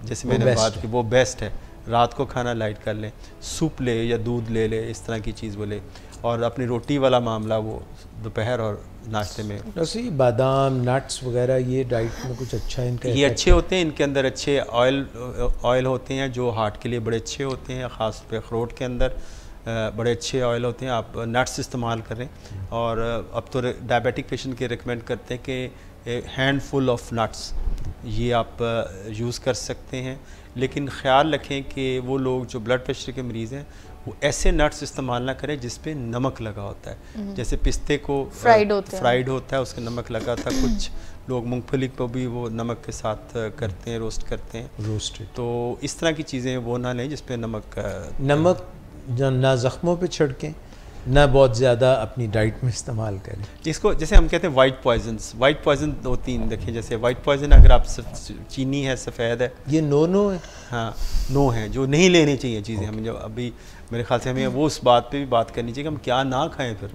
जैसे मैंने बात की, वो बेस्ट है। रात को खाना लाइट कर लें, सूप ले या दूध ले ले, इस तरह की चीज़ वो ले। और अपनी रोटी वाला मामला वो दोपहर और नाश्ते में। वैसे बादाम, नट्स वगैरह ये डाइट में कुछ अच्छा इनका ये अच्छे होते हैं, इनके अंदर अच्छे ऑयल होते हैं जो हार्ट के लिए बड़े अच्छे होते हैं, ख़ास तौर पे अखरोट के अंदर बड़े अच्छे ऑयल होते हैं। आप नट्स इस्तेमाल करें। और अब तो डायबिटिक पेशेंट के रिकमेंड करते हैं कि हैंडफुल ऑफ नट्स ये आप यूज़ कर सकते हैं, लेकिन ख्याल रखें कि वो लोग जो ब्लड प्रेशर के मरीज़ हैं वो ऐसे नट्स इस्तेमाल ना करें जिस पे नमक लगा होता है। जैसे पिस्ते को फ्राइड होता है, उसके नमक लगा था। कुछ लोग मूंगफली को भी वो नमक के साथ करते हैं, रोस्ट करते हैं, रोस्टेड। तो इस तरह की चीज़ें वो ना लें जिस पे नमक ना ज़ख्मों पे छिड़कें, ना बहुत ज़्यादा अपनी डाइट में इस्तेमाल करें। इसको जैसे हम कहते हैं वाइट पॉइजन 2-3 देखें। जैसे वाइट पॉइजन अगर आप चीनी है, सफ़ेद है, ये नो है। हाँ, नो है, जो नहीं लेनी चाहिए चीज़ें। हमें जब अभी मेरे ख्याल से हमें वो उस बात पे भी बात करनी चाहिए कि हम क्या ना खाएं फिर,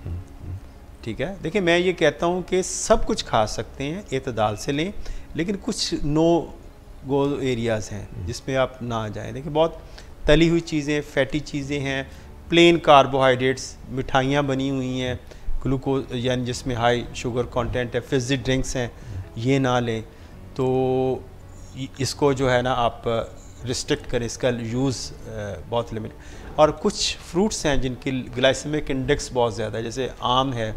ठीक है। देखिए मैं ये कहता हूँ कि सब कुछ खा सकते हैं, एतदाल से लें, लेकिन कुछ नो गो एरियाज़ हैं जिसमें आप ना जाएँ। देखिए बहुत तली हुई चीज़ें, फैटी चीज़ें हैं, प्लेन कार्बोहाइड्रेट्स, मिठाइयाँ बनी हुई हैं, ग्लूकोज यानी जिसमें हाई शुगर कंटेंट है, फिज़ी ड्रिंक्स हैं, ये ना लें। तो इसको जो है ना आप रिस्ट्रिक्ट करें, इसका यूज़ बहुत लिमिट। और कुछ फ्रूट्स हैं जिनकी ग्लाइसेमिक इंडेक्स बहुत ज़्यादा है, जैसे आम है,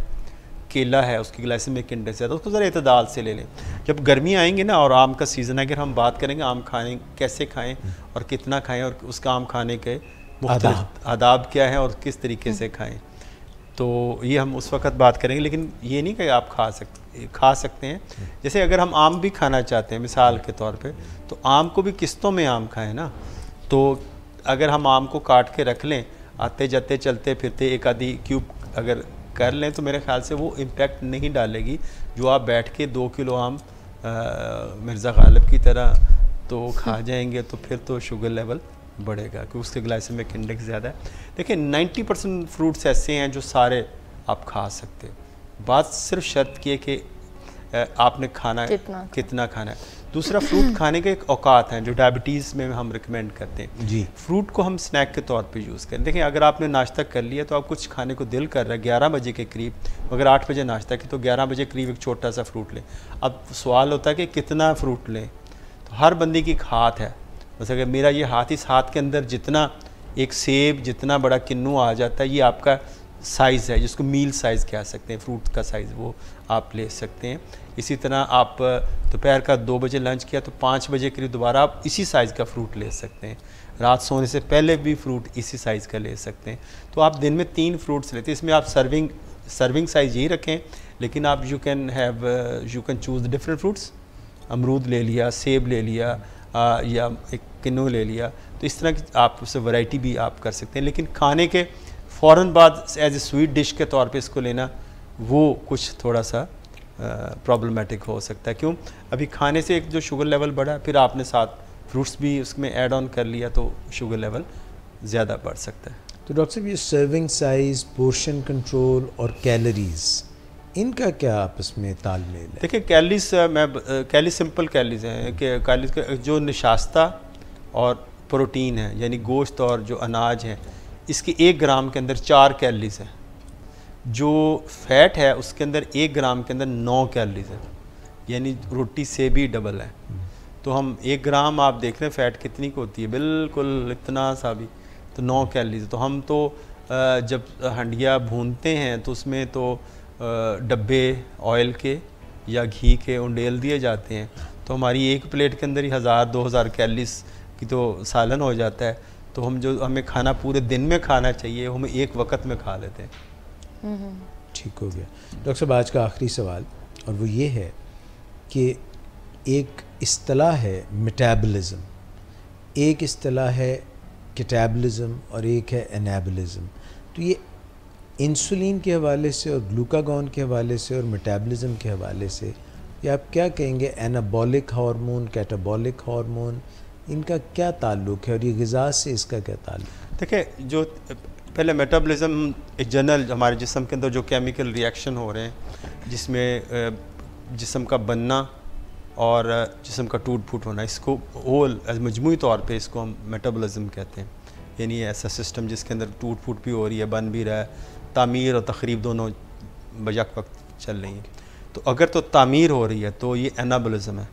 केला है, उसकी ग्लाइसेमिक इंडेक्स ज़्यादा, उसको ज़रा एतदाल से ले लें। जब गर्मी आएंगे ना और आम का सीज़न है, अगर हम बात करेंगे आम खाने कैसे खाएं और कितना खाएं और उसका आम खाने के मुख्तलिफ आदाब क्या है और किस तरीके से खाएं, तो ये हम उस वक़्त बात करेंगे। लेकिन ये नहीं कि आप खा सकते हैं। जैसे अगर हम आम भी खाना चाहते हैं मिसाल के तौर पे, तो आम को भी किस्तों में आम खाएं ना। तो अगर हम आम को काट के रख लें, आते जाते चलते फिरते एक आधी क्यूब अगर कर लें तो मेरे ख्याल से वो इम्पैक्ट नहीं डालेगी जो आप बैठ के 2 किलो आम मिर्ज़ा गालिब की तरह तो खा जाएंगे, तो फिर तो शुगर लेवल बढ़ेगा क्योंकि उसके ग्लाइसेमिक इंडेक्स ज़्यादा है। देखिए 90% फ्रूट्स ऐसे हैं जो सारे आप खा सकते, बात सिर्फ शर्त की है कि आपने खाना कितना खाना है। दूसरा, फ्रूट खाने के एक औकात हैं जो डायबिटीज़ में हम रिकमेंड करते हैं जी। फ्रूट को हम स्नैक के तौर पे यूज़ करें। देखिए अगर आपने नाश्ता कर लिया तो आप कुछ खाने को दिल कर रहा है 11 बजे के करीब, अगर 8 बजे नाश्ता किया तो 11 बजे करीब एक छोटा सा फ्रूट लें। अब सवाल होता है कि कितना फ्रूट लें, तो हर बंदे की एक हाथ है, बस अगर मेरा ये हाथ, इस हाथ के अंदर जितना एक सेब जितना बड़ा किन्नू आ जाता है, ये आपका साइज़ है जिसको मील साइज़ कह सकते हैं, फ्रूट का साइज़ वो आप ले सकते हैं। इसी तरह आप दोपहर का 2 बजे लंच किया तो 5 बजे करीब दोबारा आप इसी साइज़ का फ्रूट ले सकते हैं। रात सोने से पहले भी फ्रूट इसी साइज़ का ले सकते हैं। तो आप दिन में 3 फ्रूट्स लेते हैं। इसमें आप सर्विंग साइज़ यही रखें, लेकिन आप you can choose different fruits. अमरूद ले लिया, सेब ले लिया या एक किन्नू ले लिया, तो इस तरह की आप उससे वैरायटी भी आप कर सकते हैं। लेकिन खाने के फ़ौरन बाद एज ए स्वीट डिश के तौर पे इसको लेना वो कुछ थोड़ा सा प्रॉब्लमेटिक हो सकता है। क्यों? अभी खाने से एक जो शुगर लेवल बढ़ा, फिर आपने साथ फ्रूट्स भी उसमें ऐड ऑन कर लिया तो शुगर लेवल ज़्यादा बढ़ सकता है। तो डॉक्टर साहब, ये सर्विंग साइज़, पोर्शन कंट्रोल और कैलोरीज, इनका क्या आपस में तालमेल है? देखिए कैलीज सिंपल कैलीज हैं कि कैलीज का जो निशास्ता और प्रोटीन है यानी गोश्त और जो अनाज है, इसके 1 ग्राम के अंदर 4 कैलोरीज हैं। जो फैट है उसके अंदर 1 ग्राम के अंदर 9 कैलोरीज है, यानी रोटी से भी डबल है। तो हम 1 ग्राम आप देख रहे हैं फैट कितनी की होती है, बिल्कुल इतना सा भी, तो 9 कैलोरीज। तो हम तो जब हंडिया भूनते हैं तो उसमें तो डब्बे ऑयल के या घी के उंडेल दिए जाते हैं, तो हमारी एक प्लेट के अंदर ही 1000-2000 कैलोरीज की तो सालन हो जाता है। तो हम जो हमें खाना पूरे दिन में खाना चाहिए हम एक वक्त में खा लेते हैं। ठीक हो गया। डॉक्टर साहब, आज का आखिरी सवाल, और वो ये है कि एक इस्तिलाह है मेटाबॉलिज्म, एक इस्तिलाह है कैटाबॉलिज्म और एक है एनाबॉलिज्म। तो ये इंसुलिन के हवाले से और ग्लूकागॉन के हवाले से और मेटाबॉलिज्म के हवाले से ये आप क्या कहेंगे? एनाबॉलिक हार्मोन, कैटाबॉलिक हार्मोन, इनका क्या ताल्लुक़ है और ये ग़िज़ा से इसका क्या ताल्लुक़? देखिए, जो पहले मेटाबॉलिज्म एक जनरल हमारे जिस्म के अंदर जो केमिकल रिएक्शन हो रहे हैं जिसमें जिस्म का बनना और जिस्म का टूट फूट होना, इसको होल मजमूई तौर पे इसको हम मेटाबॉलिज्म कहते हैं। यानी ऐसा सिस्टम जिसके अंदर टूट फूट भी हो रही है, बन भी रहा है, तामीर और तखरीब दोनों बजक वक्त चल रही हैं। तो अगर तो तामीर हो रही है तो ये एनाबॉलिज्म है,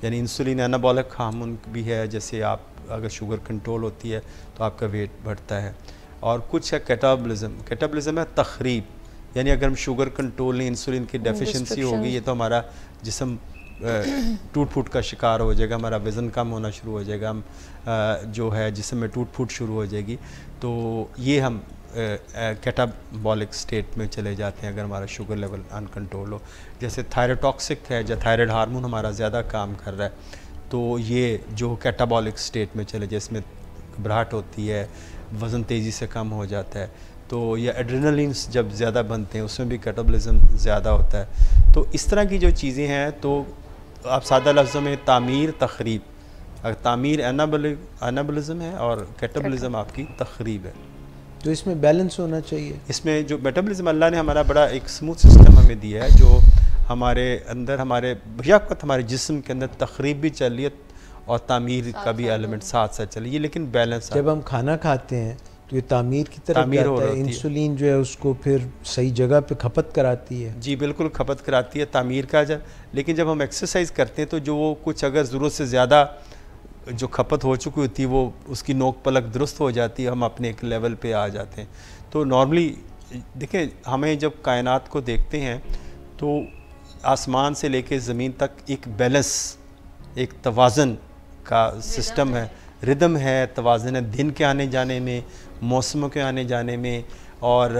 यानी इंसुलिन एनाबॉलिक हार्मोन भी है। जैसे आप अगर शुगर कंट्रोल होती है तो आपका वेट बढ़ता है। और कुछ है कैटाबॉलिज्म है तखरीब, यानी अगर हम शुगर कंट्रोल नहीं, इंसुलिन की डेफिशिएंसी होगी, ये तो हमारा जिस्म टूट फूट का शिकार हो जाएगा, हमारा वज़न कम होना शुरू हो जाएगा, हम जो है जिस्म में टूट फूट शुरू हो जाएगी। तो ये हम कैटाबॉलिक स्टेट में चले जाते हैं अगर हमारा शुगर लेवल अनकंट्रोल हो। जैसे थायरोटॉक्सिक है, जब थायराइड हार्मोन हमारा ज़्यादा काम कर रहा है तो ये जो कैटाबॉलिक स्टेट में चले जाए, इसमें घबराहट होती है, वज़न तेज़ी से कम हो जाता है। तो ये एड्रेनलिन्स जब ज़्यादा बनते हैं उसमें भी कैटाबॉलिज्म ज़्यादा होता है। तो इस तरह की जो चीज़ें हैं, तो आप सादा लफ्ज़ों में तामीर तखरीब, अगर तामीर एनाबॉलिज्म है और कैटाबॉलिज्म आपकी तखरीब है, तो इसमें बैलेंस होना चाहिए। इसमें जो मेटाबॉलिज्म अल्लाह ने हमारा बड़ा एक स्मूथ सिस्टम हमें दिया है, जो हमारे अंदर हमारे वक्त हमारे जिस्म के अंदर तखरीब भी चल रही है और तामीर का भी एलिमेंट साथ साथ चल रही है, लेकिन बैलेंस। जब हम खाना खाते हैं तो ये तामीर की तरफ जाता है, इंसुलिन जो है उसको फिर सही जगह पे खपत कराती है। जी बिल्कुल, खपत कराती है तामीर का। लेकिन जब हम एक्सरसाइज करते हैं तो जो वो कुछ अगर ज़रूरत से ज़्यादा जो खपत हो चुकी होती है वो उसकी नोक पलक दुरुस्त हो जाती है, हम अपने एक लेवल पे आ जाते हैं। तो नॉर्मली देखें, हमें जब कायनात को देखते हैं तो आसमान से लेके ज़मीन तक एक बैलेंस, एक तवाज़न का सिस्टम है, रिदम है, तवाज़न है, दिन के आने जाने में, मौसमों के आने जाने में और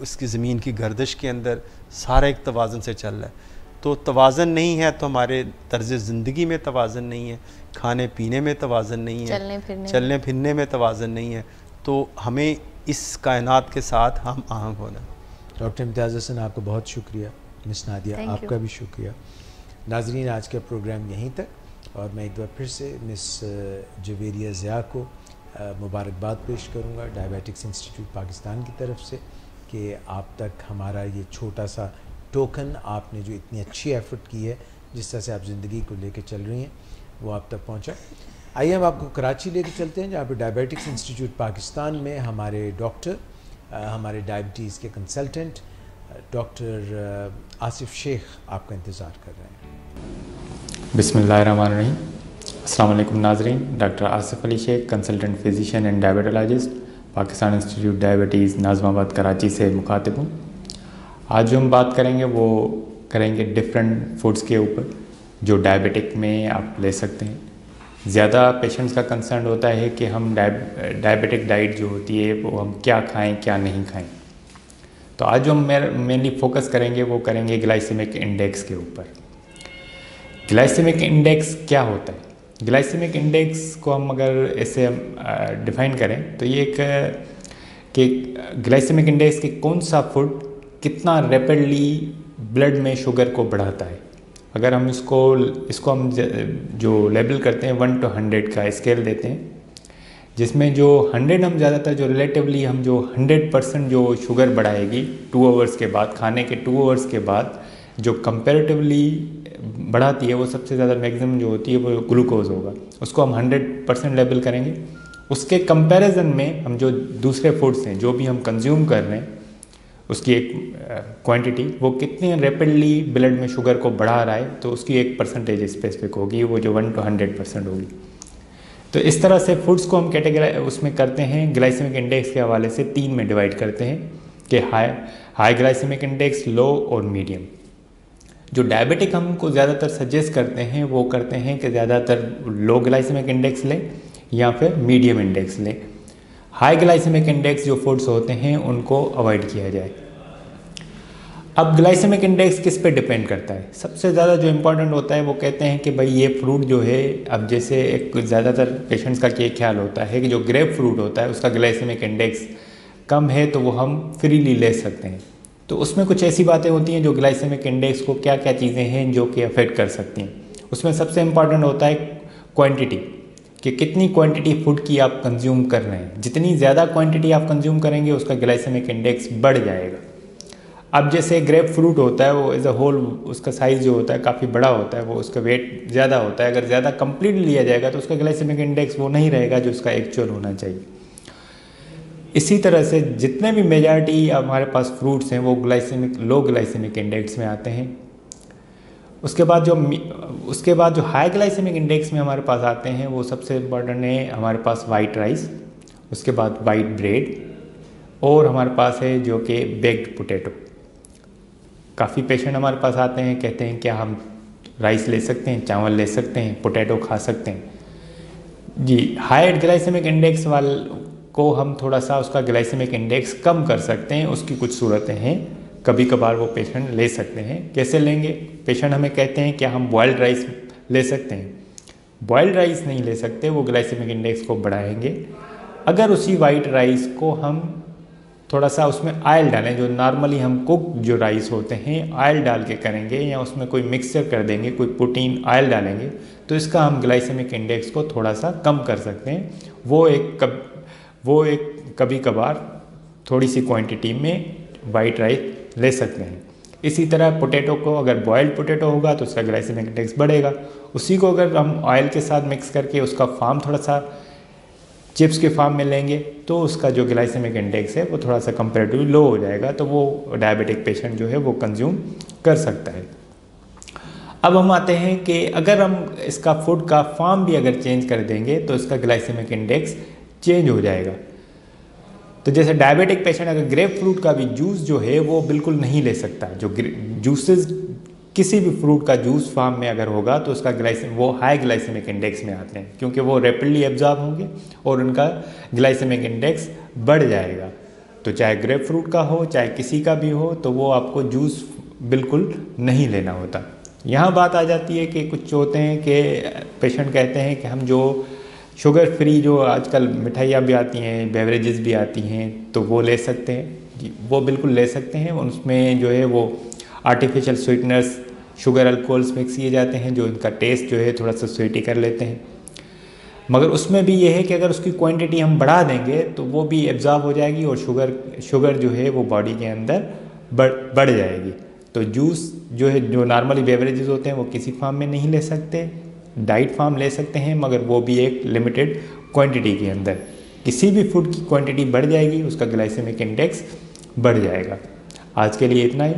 उसकी ज़मीन की गर्दिश के अंदर सारा एक तवाज़न से चल रहा है। तो तवाज़न नहीं है तो हमारे तर्ज़ ज़िंदगी में तवाज़न नहीं है, खाने पीने में तवाज़न नहीं है, चलने फिरने में तवाज़न नहीं है। तो हमें इस कायनात के साथ हम आहंग होना। डॉक्टर इम्तियाज़ हसन, आपका बहुत शुक्रिया। मिस नादिया, आपका भी शुक्रिया। नाज़रीन, आज का प्रोग्राम यहीं तक, और मैं एक बार फिर से मिस जवेरिया ज़िया को मुबारकबाद पेश करूँगा डायबिटिक्स इंस्टीट्यूट पाकिस्तान की तरफ से कि आप तक हमारा ये छोटा सा टोकन, आपने जो इतनी अच्छी एफ़र्ट की है, जिस तरह से आप ज़िंदगी को लेकर चल रही हैं, वो आप तक पहुँचा। आइए हम आपको कराची लेके चलते हैं, जहाँ पर डायबिटिक्स इंस्टीट्यूट पाकिस्तान में हमारे डॉक्टर, हमारे डायबिटीज़ के कंसल्टेंट डॉक्टर आसिफ शेख आपका इंतज़ार कर रहे हैं। बिस्मिल्लाहिर्रहमानिर्रहीम। अस्सलाम वालेकुम नाज़रीन, doctor Asif Ali Shaikh, consultant physician and diabetologist, Pakistan institute diabetes Nazimabad Karachi से मुखातिब हूँ। आज जो हम बात करेंगे वो करेंगे डिफरेंट फूड्स के ऊपर जो डायबिटिक में आप ले सकते हैं। ज़्यादा पेशेंट्स का कंसर्न होता है कि हम डायबिटिक डाइट जो होती है वो हम क्या खाएं क्या नहीं खाएं। तो आज जो हम मेनली फोकस करेंगे वो करेंगे ग्लाइसेमिक इंडेक्स के ऊपर। ग्लाइसेमिक इंडेक्स क्या होता है? ग्लाइसेमिक इंडेक्स को हम अगर ऐसे डिफ़ाइन करें तो ये एक कि ग्लाइसेमिक इंडेक्स के कौन सा फूड कितना रैपिडली ब्लड में शुगर को बढ़ाता है। अगर हम इसको हम जो लेबल करते हैं 1 to 100 का स्केल देते हैं, जिसमें जो 100 हम ज़्यादातर जो रिलेटिवली हम जो 100% जो शुगर बढ़ाएगी 2 आवर्स के बाद, खाने के 2 आवर्स के बाद जो कंपैरेटिवली बढ़ाती है वो सबसे ज़्यादा मैक्सिमम जो होती है वो ग्लूकोज होगा, उसको हम 100% लेबल करेंगे। उसके कंपैरिजन में हम जो दूसरे फूड्स हैं जो भी हम कंज्यूम कर रहे हैं उसकी एक क्वांटिटी वो कितनी रैपिडली ब्लड में शुगर को बढ़ा रहा है, तो उसकी एक परसेंटेज स्पेसिफिक होगी, वो जो 1 to 100% होगी। तो इस तरह से फूड्स को हम कैटेगराइज उसमें करते हैं, ग्लाइसेमिक इंडेक्स के हवाले से 3 में डिवाइड करते हैं कि हाई ग्लाइसेमिक इंडेक्स, लो और मीडियम। जो डायबिटिक हमको ज़्यादातर सजेस्ट करते हैं वो करते हैं कि ज़्यादातर लो ग्लाइसेमिक इंडेक्स लें या फिर मीडियम इंडेक्स लें। हाई ग्लाइसेमिक इंडेक्स जो फूड्स होते हैं उनको अवॉइड किया जाए। अब ग्लाइसेमिक इंडेक्स किस पे डिपेंड करता है? सबसे ज़्यादा जो इम्पोर्टेंट होता है वो कहते हैं कि भाई ये फ्रूट जो है, अब जैसे एक ज़्यादातर पेशेंट्स का ये ख्याल होता है कि जो ग्रेप फ्रूट होता है उसका ग्लाइसेमिक इंडेक्स कम है तो वो हम फ्रीली ले सकते हैं। तो उसमें कुछ ऐसी बातें होती हैं जो ग्लाइसेमिक इंडेक्स को, क्या क्या चीज़ें हैं जो कि अफेक्ट कर सकती हैं। उसमें सबसे इम्पॉर्टेंट होता है क्वांटिटी, कि कितनी क्वांटिटी फूड की आप कंज्यूम कर रहे हैं। जितनी ज़्यादा क्वांटिटी आप कंज्यूम करेंगे उसका ग्लाइसेमिक इंडेक्स बढ़ जाएगा। अब जैसे ग्रेप फ्रूट होता है वो एज अ होल उसका साइज़ जो होता है काफ़ी बड़ा होता है, वो उसका वेट ज़्यादा होता है। अगर ज़्यादा कंप्लीट लिया जाएगा तो उसका ग्लाइसेमिक इंडेक्स वो नहीं रहेगा जो उसका एक्चुअल होना चाहिए। इसी तरह से जितने भी मेजॉरिटी हमारे पास फ्रूट्स हैं वो लो ग्लाइसेमिक इंडेक्स में आते हैं। उसके बाद जो हाई ग्लाइसेमिक इंडेक्स में हमारे पास आते हैं वो सबसे इम्पॉर्टेंट है हमारे पास वाइट राइस, उसके बाद वाइट ब्रेड, और हमारे पास है जो कि बेक्ड पोटैटो। काफ़ी पेशेंट हमारे पास आते हैं, कहते हैं क्या हम राइस ले सकते हैं, चावल ले सकते हैं, पोटैटो खा सकते हैं? जी, हाई ग्लाइसेमिक इंडेक्स वाल को हम थोड़ा सा उसका ग्लाइसेमिक इंडेक्स कम कर सकते हैं। उसकी कुछ सूरतें हैं, कभी कभार वो पेशेंट ले सकते हैं। कैसे लेंगे? पेशेंट हमें कहते हैं कि हम बॉयल्ड राइस ले सकते हैं। बॉयल्ड राइस नहीं ले सकते, वो ग्लाइसेमिक इंडेक्स को बढ़ाएंगे। अगर उसी वाइट राइस को हम थोड़ा सा उसमें ऑयल डालें, जो नॉर्मली हम कुक जो राइस होते हैं ऑयल डाल के करेंगे, या उसमें कोई मिक्सचर कर देंगे, कोई प्रोटीन ऑयल डालेंगे, तो इसका हम ग्लाइसेमिक इंडेक्स को थोड़ा सा कम कर सकते हैं। वो एक कभी कभार थोड़ी सी क्वांटिटी में वाइट राइस ले सकते हैं। इसी तरह पोटैटो को, अगर बॉयल्ड पोटैटो होगा तो उसका ग्लाइसेमिक इंडेक्स बढ़ेगा। उसी को अगर हम ऑयल के साथ मिक्स करके उसका फार्म थोड़ा सा चिप्स के फार्म में लेंगे तो उसका जो ग्लाइसेमिक इंडेक्स है वो थोड़ा सा कंपैरेटिवली लो हो जाएगा, तो वो डायबिटिक पेशेंट जो है वो कंज्यूम कर सकता है। अब हम आते हैं कि अगर हम इसका फूड का फार्म भी अगर चेंज कर देंगे तो इसका ग्लाइसेमिक इंडेक्स चेंज हो जाएगा। तो जैसे डायबिटिक पेशेंट अगर ग्रेप फ्रूट का भी जूस जो है वो बिल्कुल नहीं ले सकता। जो जूसेस किसी भी फ्रूट का जूस फार्म में अगर होगा तो उसका वो हाई ग्लाइसेमिक इंडेक्स में आते हैं, क्योंकि वो रैपिडली एब्जॉर्ब होंगे और उनका ग्लाइसेमिक इंडेक्स बढ़ जाएगा। तो चाहे ग्रेप फ्रूट का हो चाहे किसी का भी हो, तो वो आपको जूस बिल्कुल नहीं लेना होता। यहाँ बात आ जाती है कि कुछ होते हैं कि पेशेंट कहते हैं कि हम जो शुगर फ्री जो आजकल मिठाइयाँ भी आती हैं, बेवरेजेस भी आती हैं, तो वो ले सकते हैं जी, वो बिल्कुल ले सकते हैं। उसमें जो है वो artificial sweeteners, sugar alcohols mix किए जाते हैं जो इनका टेस्ट जो है थोड़ा सा स्वीटी कर लेते हैं। मगर उसमें भी ये है कि अगर उसकी क्वांटिटी हम बढ़ा देंगे तो वो भी एब्जॉर्ब हो जाएगी और शुगर जो है वो बॉडी के अंदर बढ़ जाएगी। तो जूस जो है, जो नॉर्मली बेवरेजेस होते हैं वो किसी फार्म में नहीं ले सकते, डाइट फार्म ले सकते हैं, मगर वो भी एक लिमिटेड क्वांटिटी के अंदर। किसी भी फूड की क्वांटिटी बढ़ जाएगी उसका ग्लाइसेमिक इंडेक्स बढ़ जाएगा। आज के लिए इतना ही।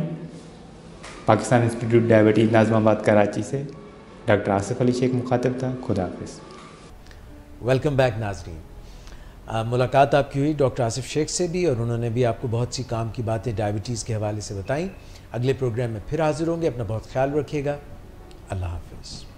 पाकिस्तान इंस्टीट्यूट डायबिटीज़ नाज़माबाद कराची से डॉक्टर आसिफ अली शेख मुखातिब था। खुदा हाफिज़। वेलकम बैक नाजरीन। मुलाकात आपकी हुई डॉक्टर आसिफ शेख से भी, और उन्होंने भी आपको बहुत सी काम की बातें डायबिटीज़ के हवाले से बताई। अगले प्रोग्राम में फिर हाजिर होंगे। अपना बहुत ख्याल रखिएगा। अल्लाह हाफिज़।